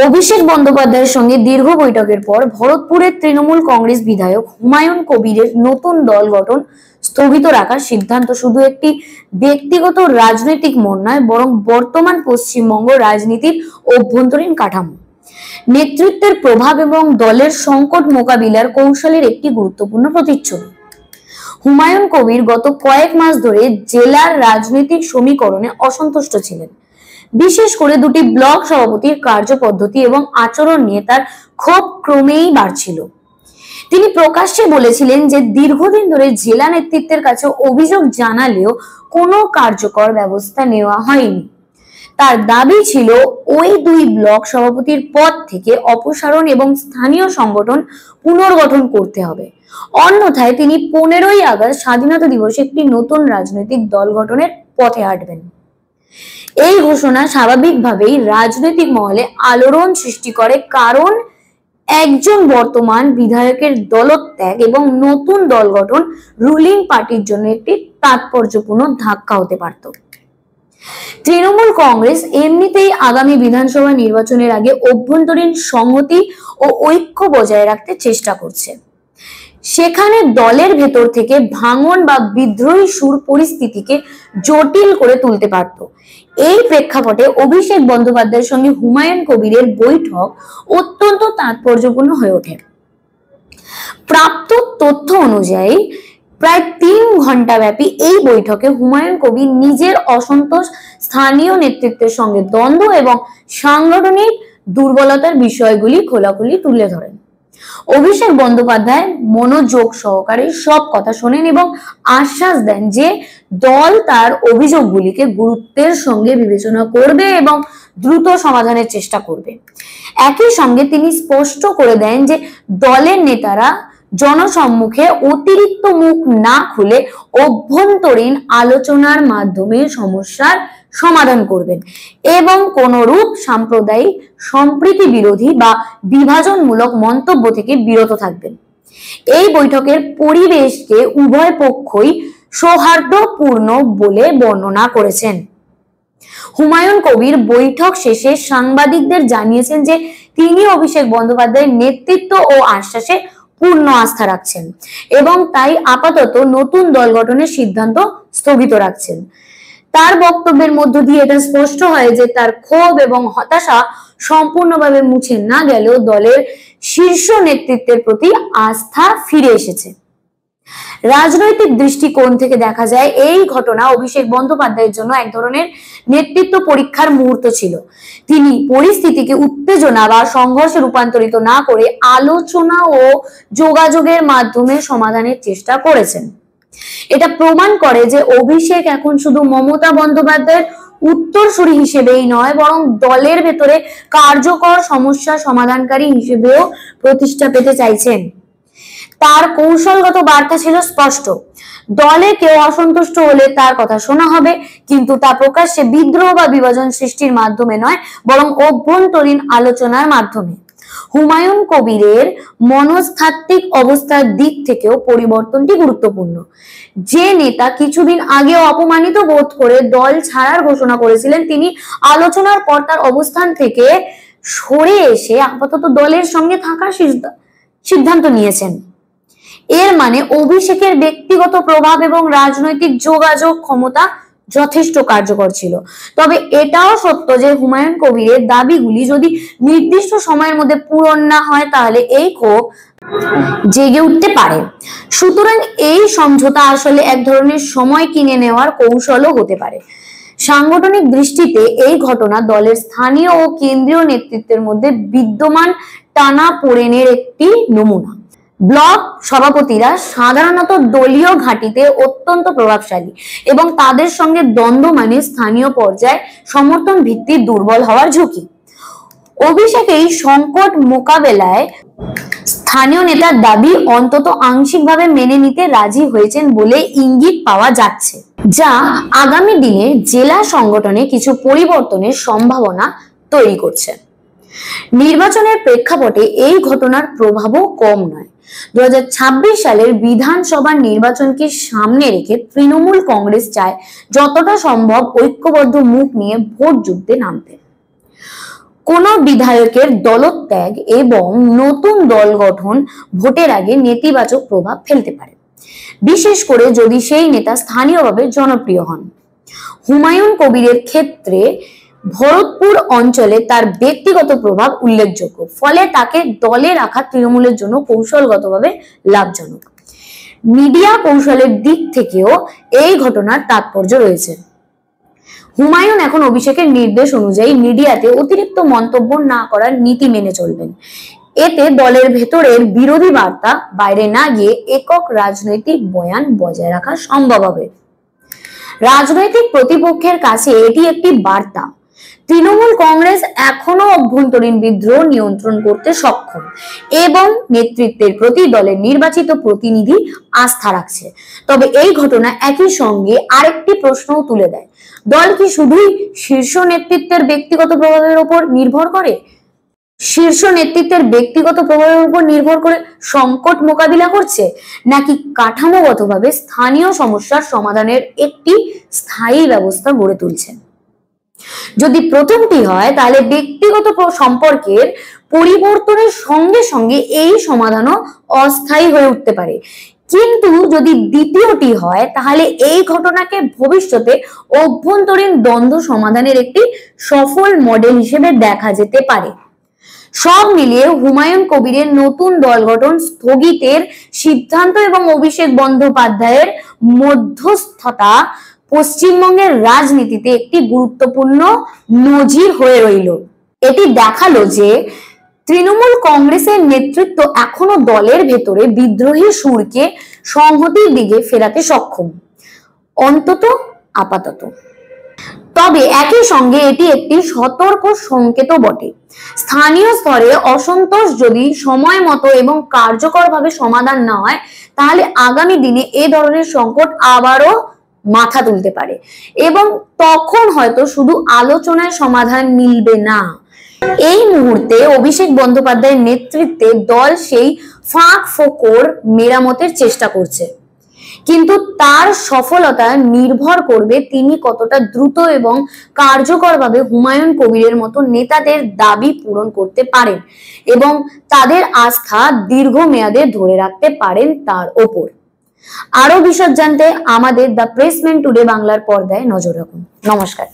অভিষেক বন্দ্যোপাধ্যায়ের সঙ্গে দীর্ঘ বৈঠকের পর ভরতপুরের তৃণমূল কংগ্রেস বিধায়ক হুমায়ুন কবিরের নতুন দল গঠন স্থগিত রাখার সিদ্ধান্ত শুধু একটি ব্যক্তিগত রাজনৈতিক মন নয়, বরং বর্তমান পশ্চিমবঙ্গ রাজনীতির অভ্যন্তরীণ কাঠামো, নেতৃত্বের প্রভাব এবং দলের সংকট মোকাবিলার কৌশলের একটি গুরুত্বপূর্ণ প্রতিচ্ছবি। হুমায়ুন কবির গত কয়েক মাস ধরে জেলার রাজনৈতিক সমীকরণে অসন্তুষ্ট ছিলেন। বিশেষ করে দুটি ব্লক সভাপতির কার্যপদ্ধতি এবং আচরণ নিয়ে তার ক্ষোভ ক্রমেই বাড়ছিল। তিনি প্রকাশ্যে বলেছিলেন যে দীর্ঘদিন ধরে জেলা নেতৃত্বের কাছে অভিযোগ জানালেও কোনো কার্যকর ব্যবস্থা নেওয়া হয়নি। তার দাবি ছিল ওই দুই ব্লক সভাপতির পদ থেকে অপসারণ এবং স্থানীয় সংগঠন পুনর্গঠন করতে হবে, অন্যথায় তিনি 15ই আগস্ট স্বাধীনতা দিবসে একটি নতুন রাজনৈতিক দল গঠনের পথে হাঁটবেন। এই ঘোষণা স্বাভাবিকভাবেই রাজনৈতিক মহলে আলোড়ন সৃষ্টি করে, কারণ একজন বর্তমান বিধায়কের দলত্যাগ এবং নতুন দল গঠন রুলিং পার্টির জন্য একটি তাৎপর্যপূর্ণ ধাক্কা হতে পারত। তৃণমূল কংগ্রেস এমনিতেই আগামী বিধানসভা নির্বাচনের আগে অভ্যন্তরীণ সংহতি ও ঐক্য বজায় রাখতে চেষ্টা করছে। সেখানে দলের ভেতর থেকে ভাঙন বা বিদ্রোহী সুর পরিস্থিতিকে জটিল করে তুলতে পারত। এই প্রেক্ষাপটে অভিষেক বন্দ্যোপাধ্যায়ের সঙ্গে হুমায়ুন কবিরের বৈঠক অত্যন্ত তাৎপর্যপূর্ণ হয়ে ওঠে। প্রাপ্ত তথ্য অনুযায়ী প্রায় 3 ঘন্টা ব্যাপী এই বৈঠকে হুমায়ুন কবির নিজের অসন্তোষ, স্থানীয় নেতৃত্বের সঙ্গে দ্বন্দ্ব এবং সাংগঠনিক দুর্বলতার বিষয়গুলি খোলাখুলি তুলে ধরেন। অভিষেক বন্দ্যোপাধ্যায় মনোযোগ সহকারে সব কথা শোনেন এবং আশ্বাস দেন যে দল তার অভিযোগগুলিকে গুরুত্বের সঙ্গে বিবেচনা করবে এবং দ্রুত সমাধানের চেষ্টা করবে। একই সঙ্গে তিনি স্পষ্ট করে দেন যে দলের নেতারা জনসম্মুখে অতিরিক্ত মুখ না খুলে অভ্যন্তরীণ আলোচনার মাধ্যমে সমস্যার সমাধান করবেন এবং কোনরূপ সাম্প্রদায়িক সম্প্রীতি বিরোধী বা বিভাজনমূলক মন্তব্য থেকে বিরত থাকবেন। এই বৈঠকের পরিবেশকে উভয় পক্ষই সৌহার্দ্যপূর্ণ বলে বর্ণনা করেছেন। হুমায়ুন কবির বৈঠক শেষে সাংবাদিকদের জানিয়েছেন যে তিনি অভিষেক বন্দ্যোপাধ্যায়ের নেতৃত্ব ও আশ্বাসে পূর্ণ আস্থা রাখছেন এবং তাই আপাতত নতুন দল গঠনের সিদ্ধান্ত স্থগিত রাখছেন। তার বক্তব্যের মধ্য দিয়ে এটা স্পষ্ট হয় যে তার ক্ষোভ এবং হতাশা সম্পূর্ণভাবে মুছে না গেলেও দলের শীর্ষ নেতৃত্বের প্রতি আস্থা ফিরে এসেছে। রাজনৈতিক দৃষ্টিকোণ থেকে দেখা যায় এই ঘটনা অভিষেক বন্দ্যোপাধ্যায়ের জন্য এক ধরনের নেতৃত্ব পরীক্ষার মুহূর্ত ছিল। তিনি পরিস্থিতিকে উত্তেজনা বা সংঘর্ষে রূপান্তরিত না করে আলোচনা ও যোগাযোগের মাধ্যমে সমাধানের চেষ্টা করেছেন। এটা প্রমাণ করে যে অভিষেক এখন শুধু মমতা বন্দ্যোপাধ্যায়ের উত্তরসূরি হিসেবেই নয়, বরং দলের ভেতরে কার্যকর সমস্যা সমাধানকারী হিসেবেও প্রতিষ্ঠা পেতে চাইছেন। তার কৌশলগত বার্তা ছিল স্পষ্ট, দলে কেউ অসন্তুষ্ট হলে তার কথা শোনা হবে, কিন্তু তা প্রকাশ্যে বিদ্রোহ বা বিভাজন সৃষ্টির মাধ্যমে নয়, বরং অভ্যন্তরীণ আলোচনার মাধ্যমে। হুমায়ুন কবিরের মনস্তাত্ত্বিক অবস্থার দিক থেকেও পরিবর্তনটি গুরুত্বপূর্ণ। যে নেতা কিছুদিন আগেও অপমানিত বোধ করে দল ছাড়ার ঘোষণা করেছিলেন, তিনি আলোচনার পর তার অবস্থান থেকে সরে এসে আপাতত দলের সঙ্গে থাকার সিদ্ধান্ত নিয়েছেন। এর মানে অভিষেকের ব্যক্তিগত প্রভাব এবং রাজনৈতিক যোগাযোগ ক্ষমতা যথেষ্ট কার্যকর ছিল। তবে এটাও সত্য যে হুমায়ুন কবিরের দাবিগুলি যদি নির্দিষ্ট সময়ের মধ্যে পূরণ না হয়, তাহলে এই ক্ষোভ জেগে উঠতে পারে। সুতরাং এই সমঝোতা আসলে এক ধরনের সময় কিনে নেওয়ার কৌশলও হতে পারে। সাংগঠনিক দৃষ্টিতে এই ঘটনা দলের স্থানীয় ও কেন্দ্রীয় নেতৃত্বের মধ্যে বিদ্যমান টানাপোড়েনের একটি নমুনা। ব্লক সভাপতিরা সাধারণত দলীয় ঘাঁটিতে অত্যন্ত প্রভাবশালী এবং তাদের সঙ্গে দ্বন্দ্ব মানে স্থানীয় পর্যায়ে সমর্থন ভিত্তি দুর্বল হওয়ার ঝুঁকি। অভিষেক এই সংকট মোকাবেলায় স্থানীয় নেতার দাবি অন্তত আংশিকভাবে মেনে নিতে রাজি হয়েছেন বলে ইঙ্গিত পাওয়া যাচ্ছে, যা আগামী দিনে জেলা সংগঠনে কিছু পরিবর্তনের সম্ভাবনা তৈরি করছে। নির্বাচনের প্রেক্ষাপটে এই ঘটনার প্রভাবও কম নয়। 2026 সালের বিধানসভা নির্বাচনকে সামনে রেখে তৃণমূল কংগ্রেস চায় যতটা সম্ভব ঐক্যবদ্ধ মুখ নিয়ে ভোট যুদ্ধে নামতে। কোন বিধায়কের দলত্যাগ এবং নতুন দল গঠন ভোটের আগে নেতিবাচক প্রভাব ফেলতে পারে, বিশেষ করে যদি সেই নেতা স্থানীয়ভাবে জনপ্রিয় হন। হুমায়ুন কবিরের ক্ষেত্রে ভরতপুর অঞ্চলে তার ব্যক্তিগত প্রভাব উল্লেখযোগ্য, ফলে তাকে দলে রাখা তৃণমূলের জন্য কৌশলগতভাবে লাভজনক। মিডিয়া কৌশলের দিক থেকেও এই ঘটনার তাৎপর্য রয়েছে। হুমায়ুন এখন অভিষেকের নির্দেশ অনুযায়ী মিডিয়াতে অতিরিক্ত মন্তব্য না করার নীতি মেনে চলবেন। এতে দলের ভেতরের বিরোধী বার্তা বাইরে না গিয়ে একক রাজনৈতিক বয়ান বজায় রাখা সম্ভব হবে। রাজনৈতিক প্রতিপক্ষের কাছে এটি একটি বার্তা, তৃণমূল কংগ্রেস এখনো অভ্যন্তরীণ বিদ্রোহ নিয়ন্ত্রণ করতে সক্ষম এবং নেতৃত্বের প্রতি দলের নির্বাচিত প্রতিনিধি আস্থা রাখছে। তবে এই ঘটনা একই সঙ্গে আরেকটি প্রশ্নও তুলে দেয়, দল কি শুধুই শীর্ষ নেতৃত্বের ব্যক্তিগত প্রভাবের উপর নির্ভর করে? শীর্ষ নেতৃত্বের ব্যক্তিগত প্রভাবের উপর নির্ভর করে সংকট মোকাবিলা করছে, নাকি কাঠামোগতভাবে স্থানীয় সমস্যার সমাধানের একটি স্থায়ী ব্যবস্থা গড়ে তুলছে? যদি প্রথমটি হয়, তাহলে ব্যক্তিগত সম্পর্কের পরিবর্তনের সঙ্গে সঙ্গে এই সমাধানও অস্থায়ী হয়ে উঠতে পারে। কিন্তু যদি দ্বিতীয়টি হয়, তাহলে এই ঘটনাকে ভবিষ্যতে অভ্যন্তরীণ দ্বন্দ্ব সমাধানের একটি সফল মডেল হিসেবে দেখা যেতে পারে। সব মিলিয়ে হুমায়ুন কবিরের নতুন দল গঠন স্থগিতের সিদ্ধান্ত এবং অভিষেক বন্দ্যোপাধ্যায়ের মধ্যস্থতা পশ্চিমবঙ্গের রাজনীতিতে একটি গুরুত্বপূর্ণ নজির হয়ে রইল। এটি দেখালো যে তৃণমূল কংগ্রেসের নেতৃত্ব এখনো দলের ভেতরে বিদ্রোহী সুরকে সংহতির দিকে ফেরাতে সক্ষম, অন্তত আপাতত। তবে একই সঙ্গে এটি একটি সতর্ক সংকেত বটে। স্থানীয় স্তরে অসন্তোষ যদি সময় মতো এবং কার্যকরভাবে সমাধান না হয়, তাহলে আগামী দিনে এই ধরনের সংকট আবারও মাথা তুলতে পারে এবং তখন হয়তো শুধু আলোচনায় সমাধান মিলবে না। এই মুহূর্তে অভিষেক বন্দ্যোপাধ্যায়ের নেতৃত্বে দল সেই ফাঁক ফোকর মেরামতের চেষ্টা করছে, কিন্তু তার সফলতা নির্ভর করবে তিনি কতটা দ্রুত এবং কার্যকরভাবে হুমায়ুন কবিরের মতো নেতাদের দাবি পূরণ করতে পারেন এবং তাদের আস্থা দীর্ঘমেয়াদে ধরে রাখতে পারেন তার ওপর। আরো বিশদ জানতে আমাদের দ্য প্রেসম্যান টুডে বাংলার পর্দায় নজর রাখুন। নমস্কার।